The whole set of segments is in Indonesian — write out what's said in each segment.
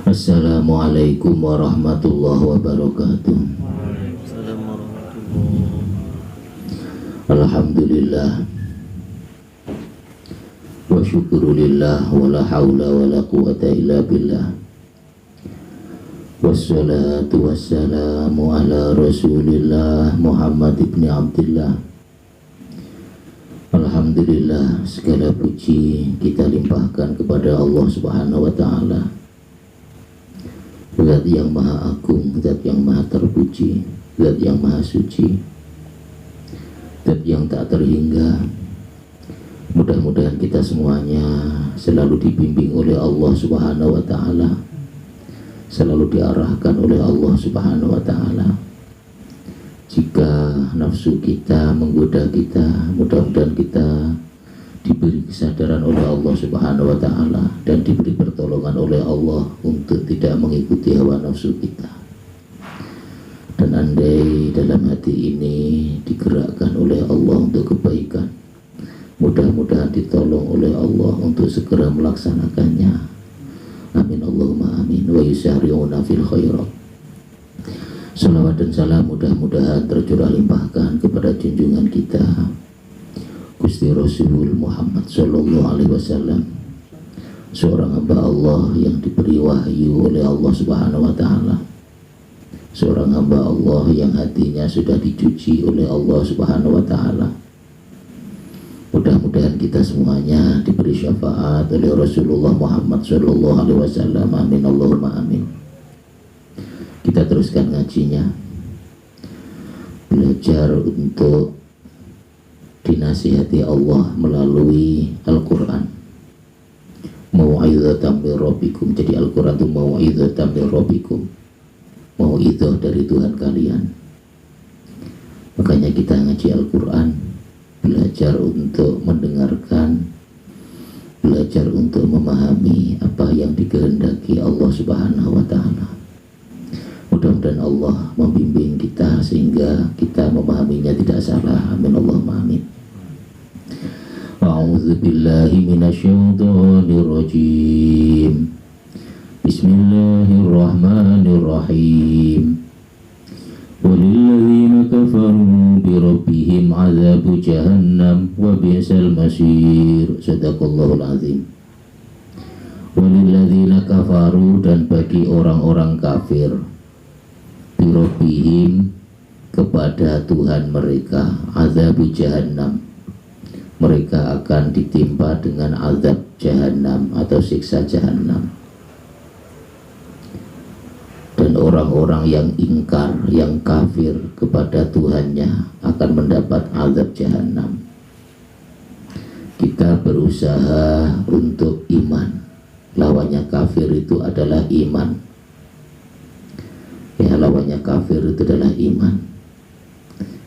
Assalamualaikum warahmatullahi wabarakatuh. Waalaikumsalam warahmatullahi. Alhamdulillah wa syukurulillah wa la hawla wa la quwata illa billah. Wassalatu wassalamu ala rasulillah Muhammad ibn Abdillah. Alhamdulillah, segala puji kita limpahkan kepada Allah subhanahu wa ta'ala, Zat yang maha agung, Zat yang maha terpuji, Zat yang maha suci, Zat yang tak terhingga. Mudah-mudahan kita semuanya selalu dibimbing oleh Allah subhanahu wa ta'ala, selalu diarahkan oleh Allah subhanahu wa ta'ala. Jika nafsu kita menggoda kita, mudah-mudahan kita diberi kesadaran oleh Allah subhanahu wa ta'ala dan diberi pertolongan oleh Allah untuk tidak mengikuti hawa nafsu kita. Dan andai dalam hati ini digerakkan oleh Allah untuk kebaikan, mudah-mudahan ditolong oleh Allah untuk segera melaksanakannya. Amin Allahumma amin. Wa yusari'una fil khairat. Salawat dan salam mudah-mudahan tercurah limpahkan kepada junjungan kita Gusti Rasul Muhammad sallallahu alaihi wasallam, seorang hamba Allah yang diberi wahyu oleh Allah subhanahu wa ta'ala, seorang hamba Allah yang hatinya sudah dicuci oleh Allah subhanahu wa ta'ala. Mudah-mudahan kita semuanya diberi syafaat oleh Rasulullah Muhammad sallallahu alaihi wasallam. Amin Allahumma amin. Kita teruskan ngajinya, belajar untuk dinasihati Allah melalui Al-Quran. Mau'izatan min rabbikum. Jadi Al-Quran itu mau'izatan min rabbikum, mau'izah dari Tuhan kalian. Makanya kita ngaji Al-Quran, belajar untuk mendengarkan, belajar untuk memahami apa yang dikehendaki Allah subhanahu wa ta'ala. Mudah-mudahan Allah membimbing kita sehingga kita memahaminya tidak salah. Amin Allahumma amin. A'udzu billahi minasyaitonir rajim. Bismillahirrahmanirrahim. Walilladzina kafaru bi rabbihim 'adzabu jahannam wa bi'sal masir. Shadaqallahul azim. Walilladzina kafaru, dan bagi orang-orang kafir, bi rabbihim, kepada Tuhan mereka, azab jahannam, mereka akan ditimpa dengan azab jahannam atau siksa jahannam. Dan orang-orang yang ingkar, yang kafir kepada Tuhannya akan mendapat azab jahannam. Kita berusaha untuk iman, lawannya kafir itu adalah iman. Ya, lawannya kafir itu adalah iman.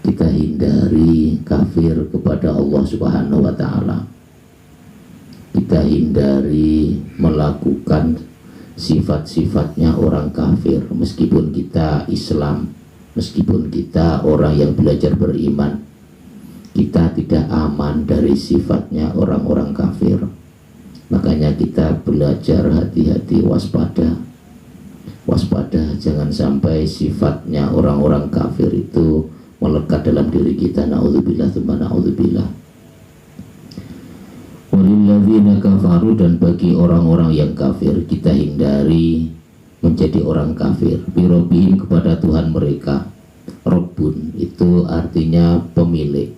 Kita hindari kafir kepada Allah subhanahu wa ta'ala. Kita hindari melakukan sifat-sifatnya orang kafir. Meskipun kita Islam, meskipun kita orang yang belajar beriman, kita tidak aman dari sifatnya orang-orang kafir. Makanya kita belajar hati-hati, waspada. Waspada, jangan sampai sifatnya orang-orang kafir itu melekat dalam diri kita. Na'udzubillah tsumma na'udzubillah. Walilladzina kafaru, dan bagi orang-orang yang kafir kita hindari menjadi orang kafir. Bi rabbihim, kepada Tuhan mereka. Rabbun itu artinya pemilik,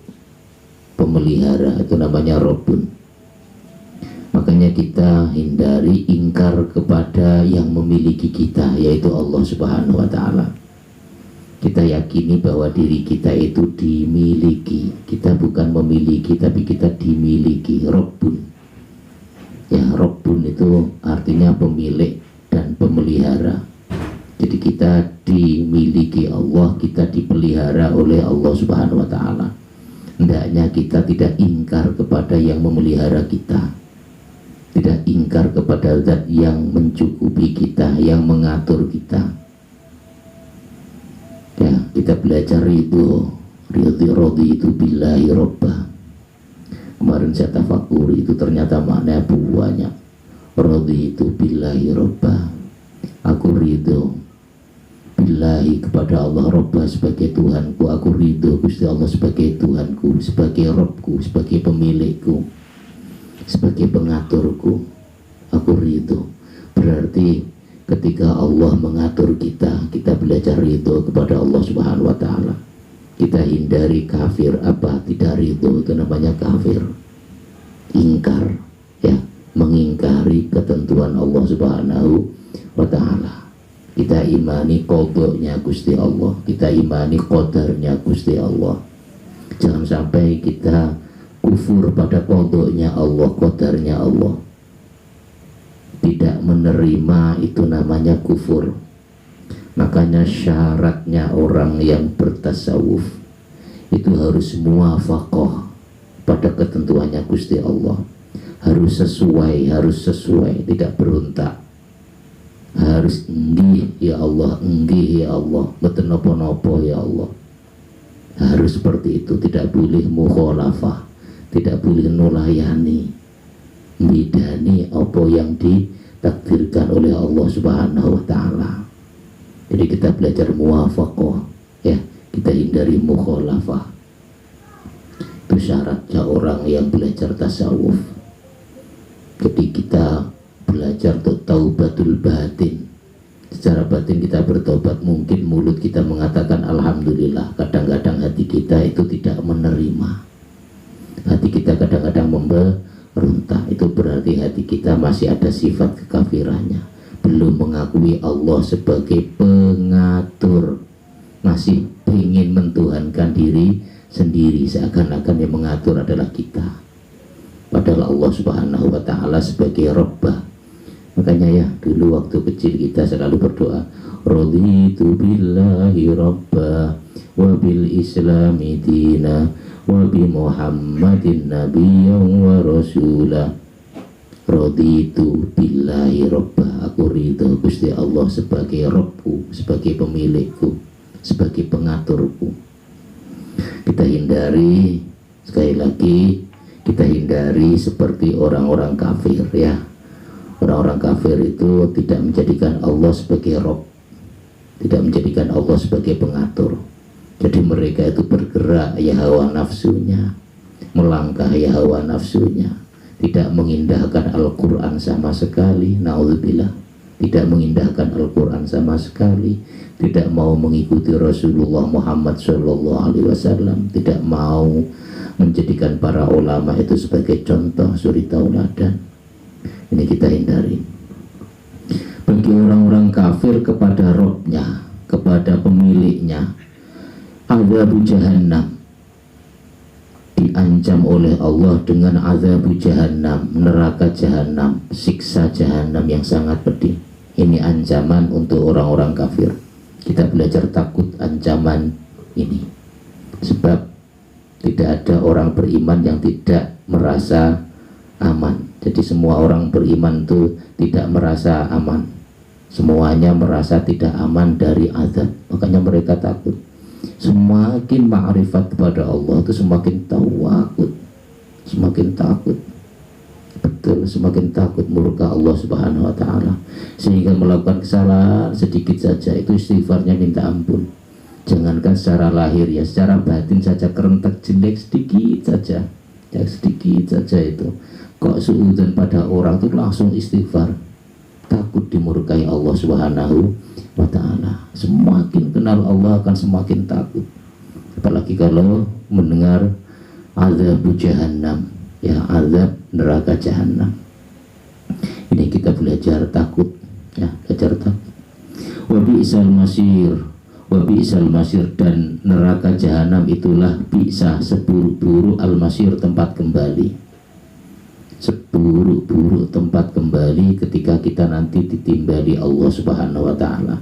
pemelihara, itu namanya Rabbun. Makanya kita hindari ingkar kepada yang memiliki kita, yaitu Allah subhanahu wa ta'ala. Kita yakini bahwa diri kita itu dimiliki. Kita bukan memiliki, tapi kita dimiliki. Rabbun. Ya, Rabbun itu artinya pemilik dan pemelihara. Jadi kita dimiliki Allah, kita dipelihara oleh Allah subhanahu wa ta'ala. Hendaknya kita tidak ingkar kepada yang memelihara kita, tidak ingkar kepada zat yang mencukupi kita, yang mengatur kita. Ya, kita belajar itu radi itu billahi robba. Kemarin saya tafakuri itu ternyata maknanya banyak. Radi itu billahi robba. Aku ridho billahi kepada Allah Rabbah sebagai Tuhanku. Aku ridho Gusti Allah sebagai Tuhanku, sebagai Rabbku, sebagai pemilikku, sebagai pengaturku. Aku ridho. Berarti ketika Allah mengatur kita, kita belajar ridho kepada Allah Subhanahu wa Ta'ala. Kita hindari kafir. Apa? Tidak ridho, itu namanya kafir. Ingkar, ya, mengingkari ketentuan Allah Subhanahu wa Ta'ala. Kita imani qadanya Gusti Allah, kita imani qadarnya Gusti Allah. Jangan sampai kita kufur pada qadanya Allah, qadarnya Allah. Tidak menerima, itu namanya kufur. Makanya syaratnya orang yang bertasawuf itu harus muwafaqah pada ketentuannya Gusti Allah. Harus sesuai, tidak berontak. Harus enggih ya Allah, enggih ya Allah, mboten napa-napa ya Allah. Harus seperti itu, tidak boleh mukhalafah, tidak boleh nulayani, bidani apa yang ditakdirkan oleh Allah Subhanahu wa Ta'ala. Jadi kita belajar muwafaqah, ya, kita hindari mukhalafah. Itu syaratnya orang yang belajar tasawuf. Jadi kita belajar untuk taubatul batin. Secara batin kita bertobat. Mungkin mulut kita mengatakan alhamdulillah, kadang-kadang hati kita itu tidak menerima. Hati kita kadang-kadang memberontak. Itu berarti hati kita masih ada sifat kekafirannya, belum mengakui Allah sebagai pengatur, masih ingin mentuhankan diri sendiri, seakan-akan yang mengatur adalah kita, padahal Allah Subhanahu wa Ta'ala sebagai Rabbah. Makanya ya, dulu waktu kecil kita selalu berdoa, raditu billahi rabba wa bil islami dina wa bi muhammadin nabiyyan wa rasula. Raditu billahi rabba, aku ridho Gusti Allah sebagai Rabbku, sebagai pemilikku, sebagai pengaturku. Kita hindari, sekali lagi, kita hindari seperti orang-orang kafir, ya. Orang-orang kafir itu tidak menjadikan Allah sebagai Rabb, tidak menjadikan Allah sebagai pengatur. Jadi mereka itu bergerak ya hawa nafsunya, melangkah ya hawa nafsunya, tidak mengindahkan Al-Quran sama sekali. Na'udzubillah, tidak mengindahkan Al-Quran sama sekali, tidak mau mengikuti Rasulullah Muhammad SAW, tidak mau menjadikan para ulama itu sebagai contoh suri tauladan. Ini kita hindari. Bagi orang-orang kafir kepada Rabbnya, kepada pemiliknya, azab jahannam, diancam oleh Allah dengan azab jahannam, neraka jahannam, siksa jahannam yang sangat pedih. Ini ancaman untuk orang-orang kafir. Kita belajar takut ancaman ini, sebab tidak ada orang beriman yang tidak merasa aman. Jadi semua orang beriman itu tidak merasa aman, semuanya merasa tidak aman dari azab. Makanya mereka takut. Semakin ma'rifat kepada Allah itu semakin tawakut, semakin takut. Betul, semakin takut murka Allah Subhanahu wa Ta'ala, sehingga melakukan kesalahan sedikit saja itu istighfarnya minta ampun. Jangankan secara lahir, ya, secara batin saja kerentak jelek sedikit saja, ya, sedikit saja itu kok suudzon pada orang itu langsung istighfar. Takut dimurkai Allah Subhanahu wa Ta'ala. Semakin kenal Allah akan semakin takut. Apalagi kalau mendengar azab jahannam, ya, azab neraka jahannam. Ini kita belajar takut, ya, belajar takut. Wa bi'sal masir, wa bi'sal masir, dan neraka jahannam itulah bisa seburuk-buruk al-masir, tempat kembali. Seburuk-buruk tempat kembali ketika kita nanti ditimbali Allah Subhanahu wa Ta'ala.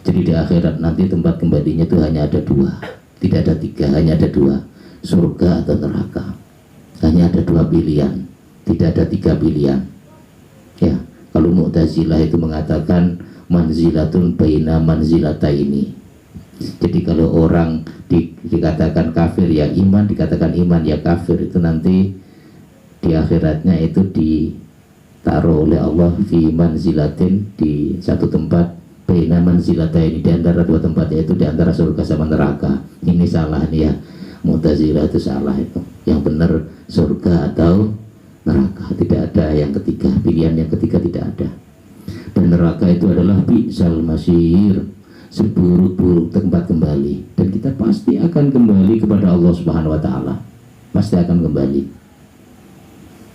Jadi di akhirat nanti tempat kembalinya itu hanya ada dua, tidak ada tiga, hanya ada dua, surga atau neraka. Hanya ada dua pilihan, tidak ada tiga pilihan. Ya, kalau Mu'tazilah itu mengatakan manzilatun baina manzilataini. Jadi kalau orang dikatakan kafir ya iman, dikatakan iman ya kafir, itu nanti di akhiratnya itu ditaruh oleh Allah fi manzilatin, di satu tempat baina manzilataini, di antara dua tempat, yaitu di antara surga sama neraka. Ini salah nih ya, Mu'tazilah itu salah itu. Yang benar surga atau neraka, tidak ada yang ketiga, pilihan yang ketiga tidak ada. Dan neraka itu adalah bi'sal masir, seburuk-buruk tempat kembali. Dan kita pasti akan kembali kepada Allah Subhanahu wa Ta'ala, pasti akan kembali,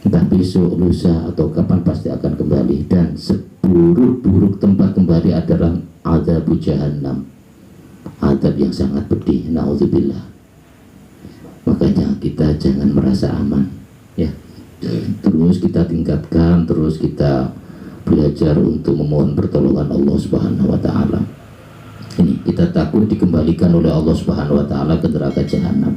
entah besok, lusa, atau kapan, pasti akan kembali. Dan seburuk-buruk tempat kembali adalah azab jahannam, azab yang sangat pedih, na'udzubillah. Makanya kita jangan merasa aman ya, terus kita tingkatkan, terus kita belajar untuk memohon pertolongan Allah Subhanahu wa Ta'ala. Ini kita takut dikembalikan oleh Allah Subhanahu wa Ta'ala ke neraka jahanam.